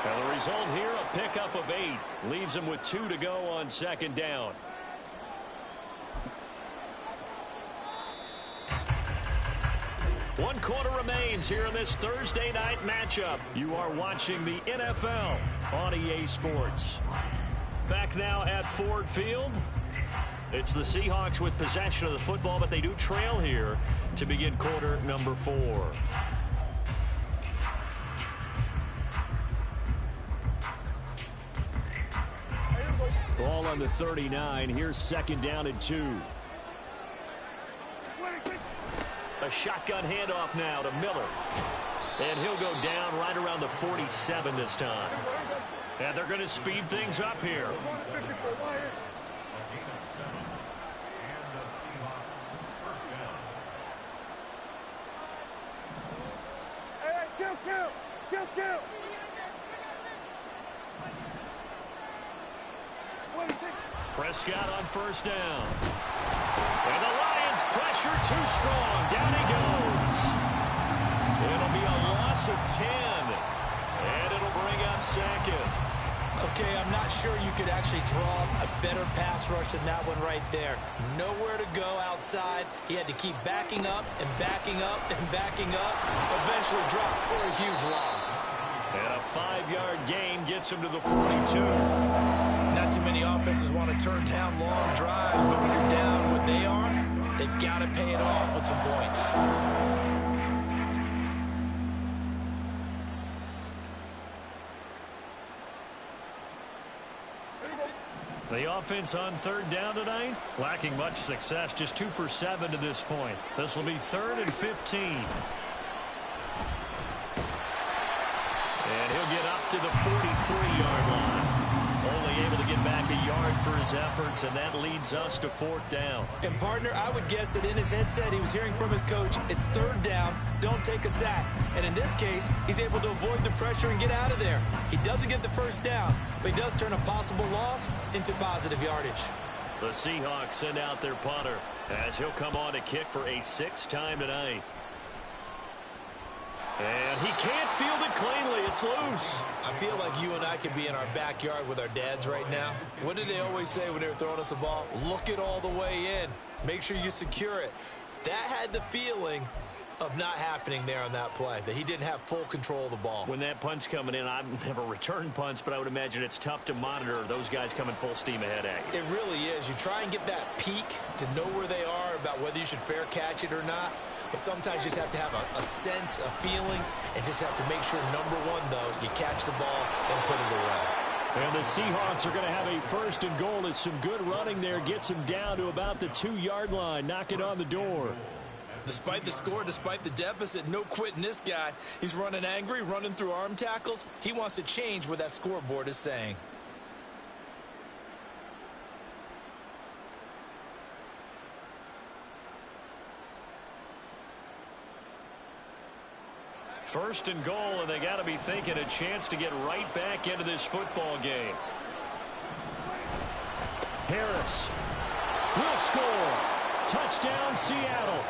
Now the result here, a pickup of 8. Leaves him with 2 to go on second down. One quarter remains here in this Thursday night matchup. You are watching the NFL on EA Sports. Back now at Ford Field. It's the Seahawks with possession of the football, but they do trail here to begin quarter number 4. Ball on the 39. Here's second down and 2. A shotgun handoff now to Miller. And he'll go down right around the 47 this time. And they're going to speed things up here. Kill. Prescott on first down. And the Lions pressure too strong. Down he goes. It'll be a loss of 10. And it'll bring up second. Okay, I'm not sure you could actually draw a better pass rush than that one right there. Nowhere to go outside. He had to keep backing up and backing up and backing up. Eventually dropped for a huge loss. And a 5-yard gain gets him to the 42. Not too many offenses want to turn down long drives, but when you're down what they are, they've got to pay it off with some points. The offense on third down tonight, lacking much success, just 2 for 7 to this point. This will be 3rd and 15. And he'll get up to the 43-yard line. Only able to get back a yard for his efforts, and that leads us to 4th down. And, partner, I would guess that in his headset he was hearing from his coach, it's 3rd down, don't take a sack. And in this case, he's able to avoid the pressure and get out of there. He doesn't get the first down, but he does turn a possible loss into positive yardage. The Seahawks send out their punter as he'll come on to kick for a 6th time tonight. And he can't field it cleanly. It's loose. I feel like you and I could be in our backyard with our dads right now. What did they always say when they were throwing us the ball? Look it all the way in. Make sure you secure it. That had the feeling of not happening there on that play, that he didn't have full control of the ball. When that punt's coming in, I've never returned punts, but I would imagine it's tough to monitor those guys coming full steam ahead at you. It really is. You try and get that peek to know where they are, about whether you should fair catch it or not. But sometimes you just have to have a sense, a feeling, and just have to make sure, number one, though, you catch the ball and put it away. And the Seahawks are going to have a 1st and goal as some good running there gets him down to about the 2-yard line. Knock it on the door. Despite the score, despite the deficit, no quitting this guy. He's running angry, running through arm tackles. He wants to change what that scoreboard is saying. First and goal, and they got to be thinking a chance to get right back into this football game. Harris will score. Touchdown, Seattle.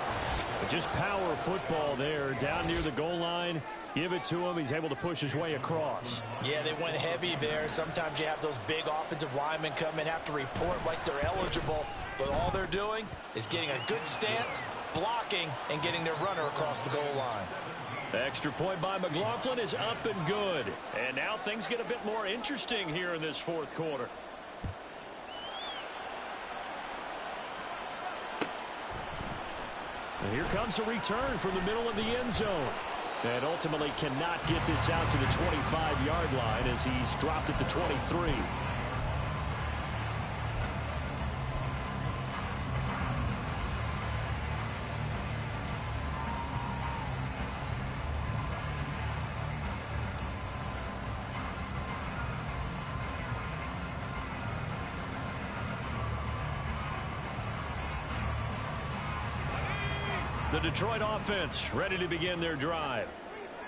Just power football there down near the goal line. Give it to him. He's able to push his way across. Yeah, they went heavy there. Sometimes you have those big offensive linemen come in, have to report like they're eligible. But all they're doing is getting a good stance, blocking, and getting their runner across the goal line. Extra point by McLaughlin is up and good. And now things get a bit more interesting here in this 4th quarter. And here comes a return from the middle of the end zone. And ultimately cannot get this out to the 25-yard line as he's dropped at the 23. The Detroit offense ready to begin their drive.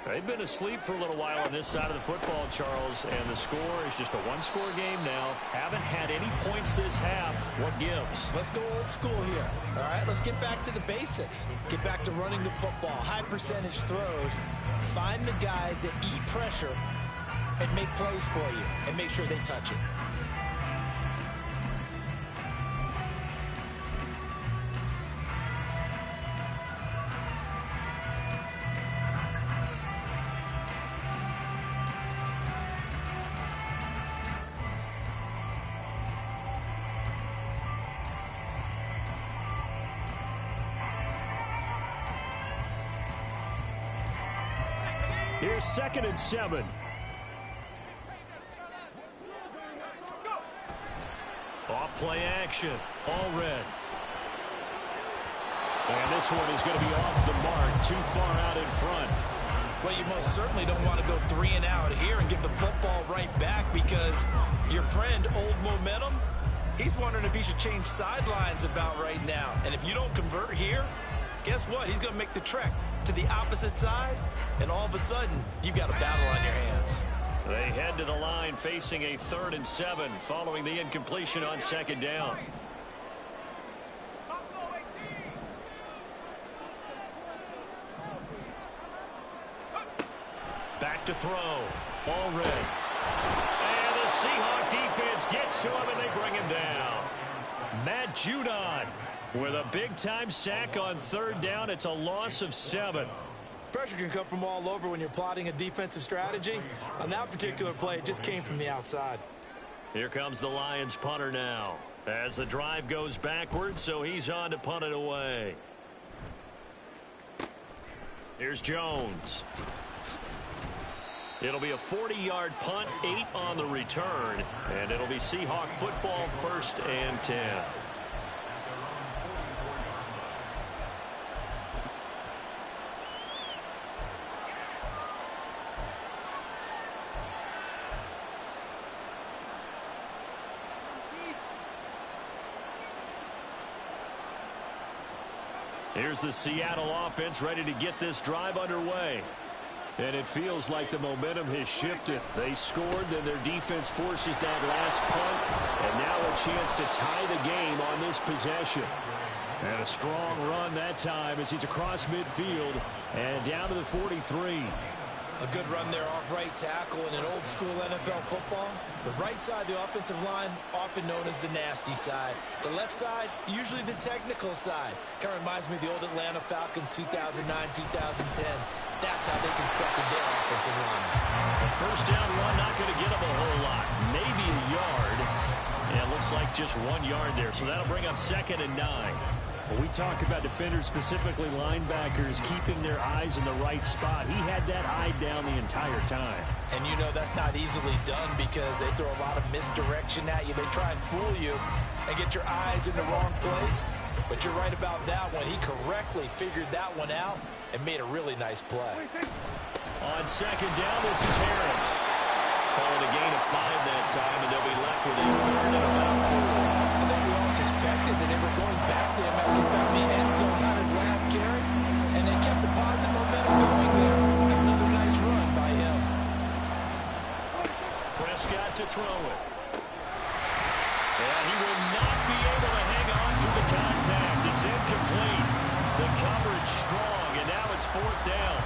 They've been asleep for a little while on this side of the football, Charles, and the score is just a one-score game now. Haven't had any points this half. What gives? Let's go old school here. All right, let's get back to the basics. Get back to running the football, high percentage throws. Find the guys that eat pressure and make plays for you and make sure they touch it. Here's 2nd and 7. Off play action. All red. And this one is going to be off the mark. Too far out in front. Well, you most certainly don't want to go 3 and out here and give the football right back because your friend, Old Momentum, he's wondering if he should change sidelines about right now. And if you don't convert here, guess what? He's going to make the trek to the opposite side, and all of a sudden, you've got a battle on your hands. They head to the line facing a 3rd and 7 following the incompletion on 2nd down. Back to throw. All red. And the Seahawk defense gets to him, and they bring him down. Matt Judon with a big-time sack on 3rd down. It's a loss of 7. Pressure can come from all over when you're plotting a defensive strategy. On that particular play, it just came from the outside. Here comes the Lions punter now as the drive goes backwards, so he's on to punt it away. Here's Jones. It'll be a 40-yard punt, 8 on the return, and it'll be Seahawk football, 1st and 10. Here's the Seattle offense ready to get this drive underway. And it feels like the momentum has shifted. They scored, then their defense forces that last punt. And now a chance to tie the game on this possession. And a strong run that time as he's across midfield and down to the 43. A good run there off right tackle in an old-school NFL football. The right side, the offensive line, often known as the nasty side. The left side, usually the technical side. Kind of reminds me of the old Atlanta Falcons 2009, 2010. That's how they constructed their offensive line. The 1st down run not going to get them a whole lot. Maybe a yard. And it looks like just 1 yard there. So that'll bring up 2nd and 9. Well, we talk about defenders, specifically linebackers, keeping their eyes in the right spot. He had that eye down the entire time. And you know that's not easily done because they throw a lot of misdirection at you. They try and fool you and get your eyes in the wrong place. But you're right about that one. He correctly figured that one out and made a really nice play. On 2nd down, this is Harris. Calling a gain of 5 that time, and they'll be left with a 3rd and about 4. I think we all suspected that they were going back to him after he found the end zone on his last carry, and they kept the positive momentum going there. Another nice run by him. Prescott to throw it. And he will not be able to hang on to the contact. It's incomplete. The coverage strong, and now it's 4th down.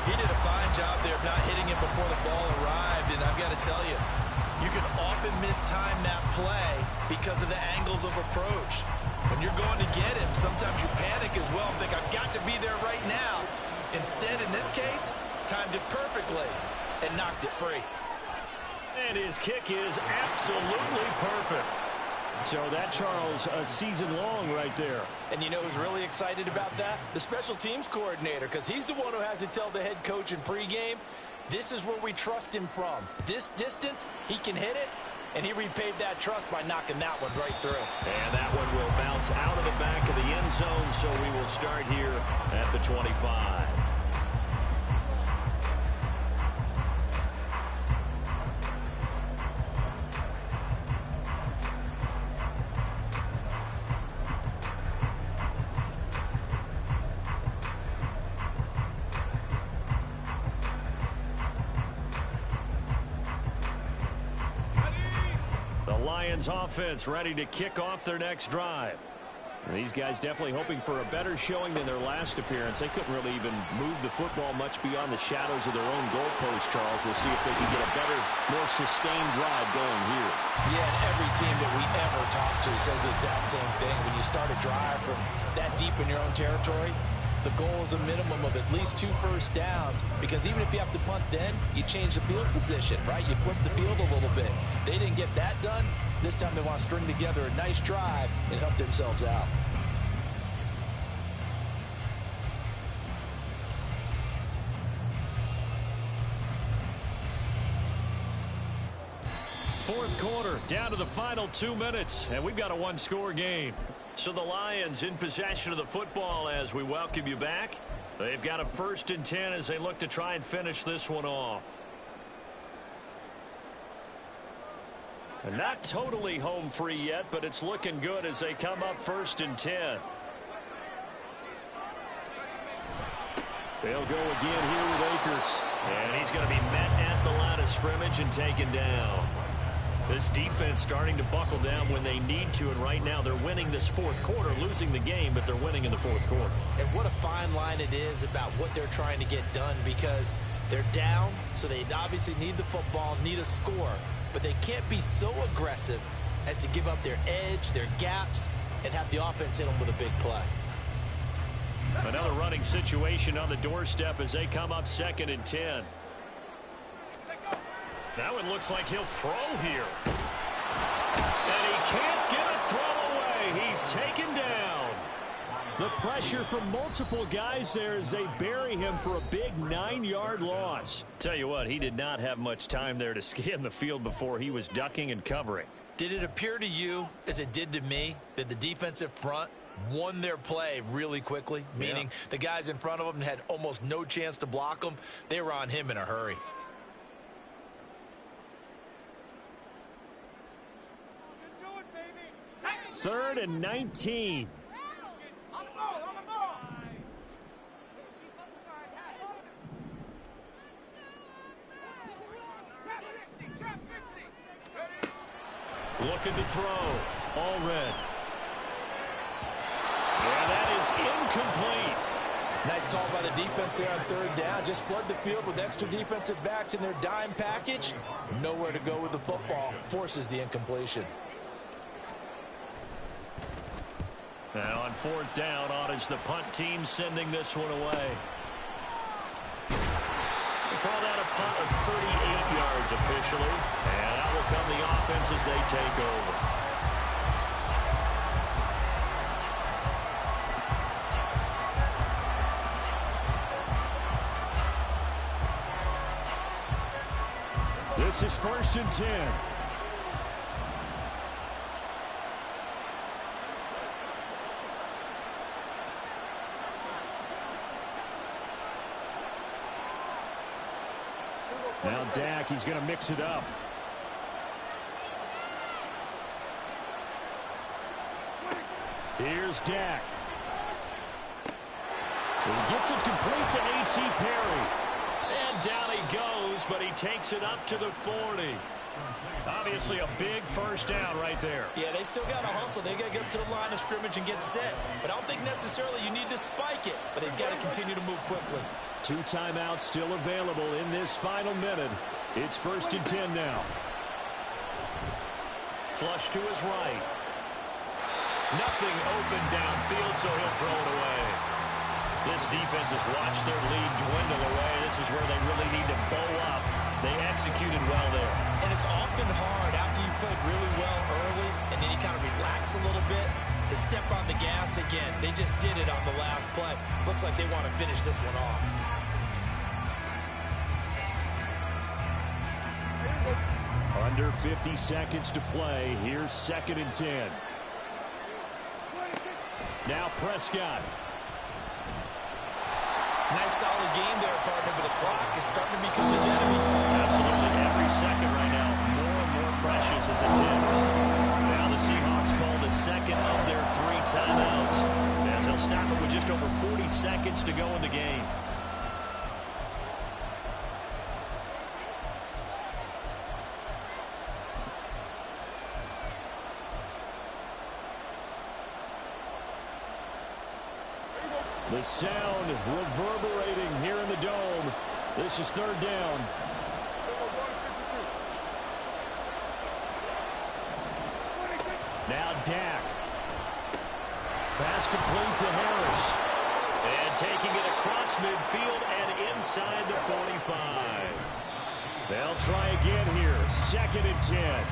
He did a fine job there of not hitting him before the ball arrived, and I've got to tell you, you can often mistime that play because of the angles of approach. When you're going to get him, sometimes you panic as well and think, I've got to be there right now. Instead, in this case, timed it perfectly and knocked it free. And his kick is absolutely perfect. So that, Charles, a season long right there. And you know who's really excited about that? The special teams coordinator, because he's the one who has to tell the head coach in pregame, this is where we trust him from. This distance, he can hit it, and he repaid that trust by knocking that one right through. And that one will bounce out of the back of the end zone, so we will start here at the 25. Lions offense ready to kick off their next drive. And these guys definitely hoping for a better showing than their last appearance. They couldn't really even move the football much beyond the shadows of their own goalpost, Charles. We'll see if they can get a better, more sustained drive going here. Yeah, and every team that we ever talk to says the exact same thing. When you start a drive from that deep in your own territory, the goal is a minimum of at least 2 first downs, because even if you have to punt then, you change the field position, right? You flip the field a little bit. They didn't get that done. This time they want to string together a nice drive and help themselves out. Fourth quarter, down to the final 2 minutes, and we've got a one-score game. So the Lions in possession of the football as we welcome you back. They've got a 1st and 10 as they look to try and finish this one off. And not totally home free yet, but it's looking good as they come up 1st and 10. They'll go again here with Akers. And he's going to be met at the line of scrimmage and taken down. This defense starting to buckle down when they need to, and right now they're winning this 4th quarter, losing the game, but they're winning in the 4th quarter. And what a fine line it is about what they're trying to get done, because they're down, so they obviously need the football, need a score, but they can't be so aggressive as to give up their edge, their gaps, and have the offense hit them with a big play. Another running situation on the doorstep as they come up 2nd and 10. That one looks like he'll throw here. And he can't get a throw away. He's taken down. The pressure from multiple guys there as they bury him for a big 9-yard loss. Tell you what, he did not have much time there to scan the field before he was ducking and covering. Did it appear to you, as it did to me, that the defensive front won their play really quickly? Meaning the guys in front of them had almost no chance to block them. They were on him in a hurry. 3rd and 19. On the ball, on the ball. Trap 60. Looking to throw. All red. And that is incomplete. Nice call by the defense there on 3rd down. Just flood the field with extra defensive backs in their dime package. Nowhere to go with the football. Forces the incompletion. Now on 4th down, on is the punt team sending this one away. They call that a punt of 38 yards officially. And out will come the offense as they take over. This is 1st and 10. Now Dak, he's going to mix it up. Here's Dak. He gets it complete to A.T. Perry. And down he goes, but he takes it up to the 40. Obviously a big 1st down right there. Yeah, they still got to hustle. They got to get up to the line of scrimmage and get set. But I don't think necessarily you need to spike it, but they've got to continue to move quickly. 2 timeouts still available in this final minute. It's 1st and 10 now. Flush to his right. Nothing open downfield, so he'll throw it away. This defense has watched their lead dwindle away. This is where they really need to bow up. They executed well there. And it's often hard after you've played really well early and then you kind of relax a little bit to step on the gas again. They just did it on the last play. Looks like they want to finish this one off. Under 50 seconds to play. Here's 2nd and 10. Now Prescott. Nice solid game there, partner, but the clock is starting to become his enemy. Absolutely every second right now. More and more precious as it ticks. Now the Seahawks call the 2nd of their 3 timeouts, as they'll stop it with just over 40 seconds to go in the game. The sound reverberating here in the dome. This is third down. Now Dak. Pass complete to Harris. And taking it across midfield and inside the 45. They'll try again here. 2nd and 10.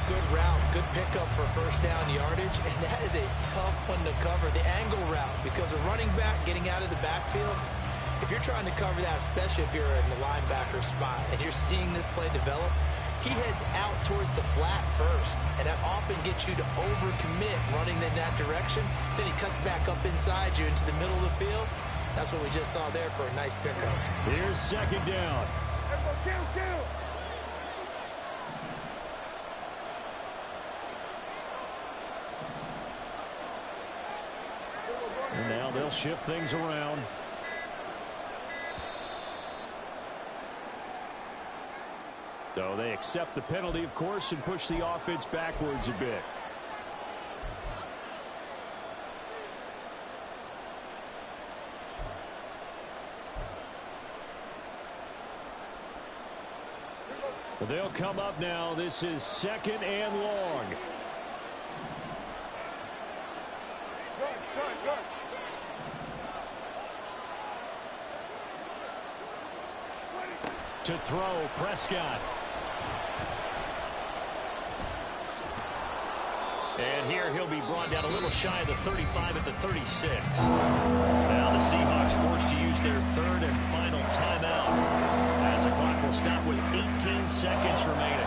Good route, good pickup for first down yardage, and that is a tough one to cover, the angle route, because a running back getting out of the backfield, if you're trying to cover that, especially if you're in the linebacker spot and you're seeing this play develop, he heads out towards the flat first, and that often gets you to overcommit running in that direction. Then he cuts back up inside you into the middle of the field. That's what we just saw there for a nice pickup. Here's 2nd down. Kill. And now they'll shift things around. So they accept the penalty, of course, and push the offense backwards a bit. They'll come up now. This is 2nd and long. To throw, Prescott. And here he'll be brought down a little shy of the 35 at the 36. Now the Seahawks forced to use their 3rd and final timeout, as the clock will stop with 18 seconds remaining.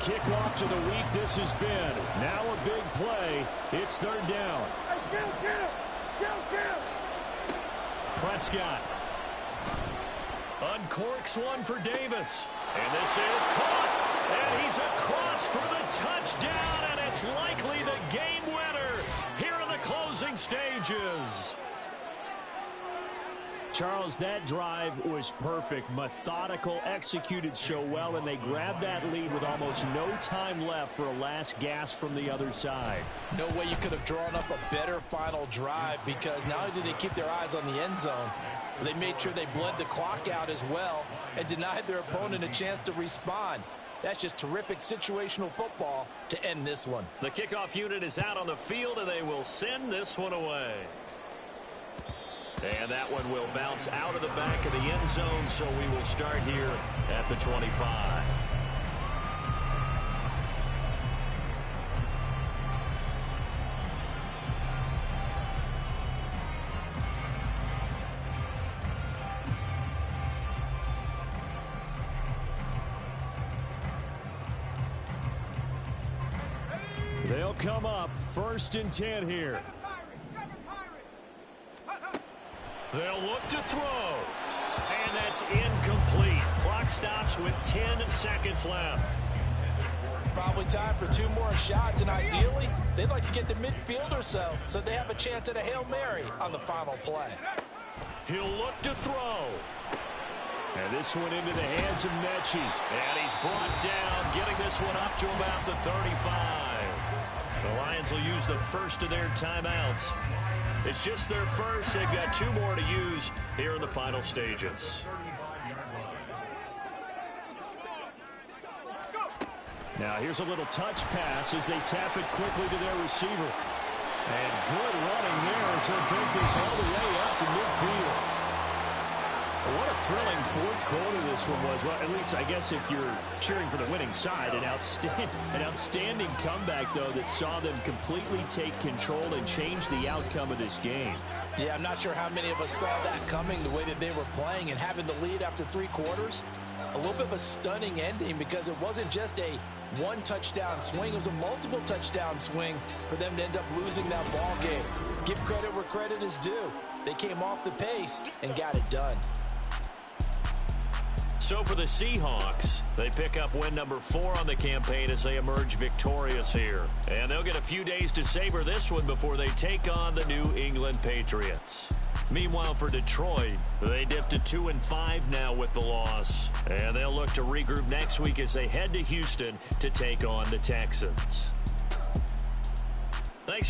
Kickoff to the week this has been. Now a big play. It's 3rd down. Kill. Prescott uncorks one for Davis. And this is caught. And he's across for the touchdown. And it's likely the game winner here in the closing stages. Charles, that drive was perfect, methodical, executed so well, and they grabbed that lead with almost no time left for a last gasp from the other side. No way you could have drawn up a better final drive, because not only did they keep their eyes on the end zone, they made sure they bled the clock out as well and denied their opponent a chance to respond. That's just terrific situational football to end this one. The kickoff unit is out on the field, and they will send this one away. And that one will bounce out of the back of the end zone, so we will start here at the 25. They'll come up 1st and 10 here. They'll look to throw. And that's incomplete. Clock stops with 10 seconds left. Probably time for 2 more shots, and ideally, they'd like to get to midfield or so they have a chance at a Hail Mary on the final play. He'll look to throw. And this one into the hands of Mechie. And he's brought down, getting this one up to about the 35. The Lions will use the first of their timeouts. It's just their first. They've got 2 more to use here in the final stages. Now here's a little touch pass as they tap it quickly to their receiver. And good running there as he'll take this all the way up to midfield. What a thrilling 4th quarter this one was. Well, at least I guess if you're cheering for the winning side, an outstanding comeback, though, that saw them completely take control and change the outcome of this game. Yeah, I'm not sure how many of us saw that coming, the way that they were playing and having the lead after 3 quarters. A little bit of a stunning ending, because it wasn't just a 1 touchdown swing. It was a multiple touchdown swing for them to end up losing that ball game. Give credit where credit is due. They came off the pace and got it done. So for the Seahawks, they pick up win number 4 on the campaign as they emerge victorious here. And they'll get a few days to savor this one before they take on the New England Patriots. Meanwhile, for Detroit, they dipped to 2-5 now with the loss. And they'll look to regroup next week as they head to Houston to take on the Texans. Thanks.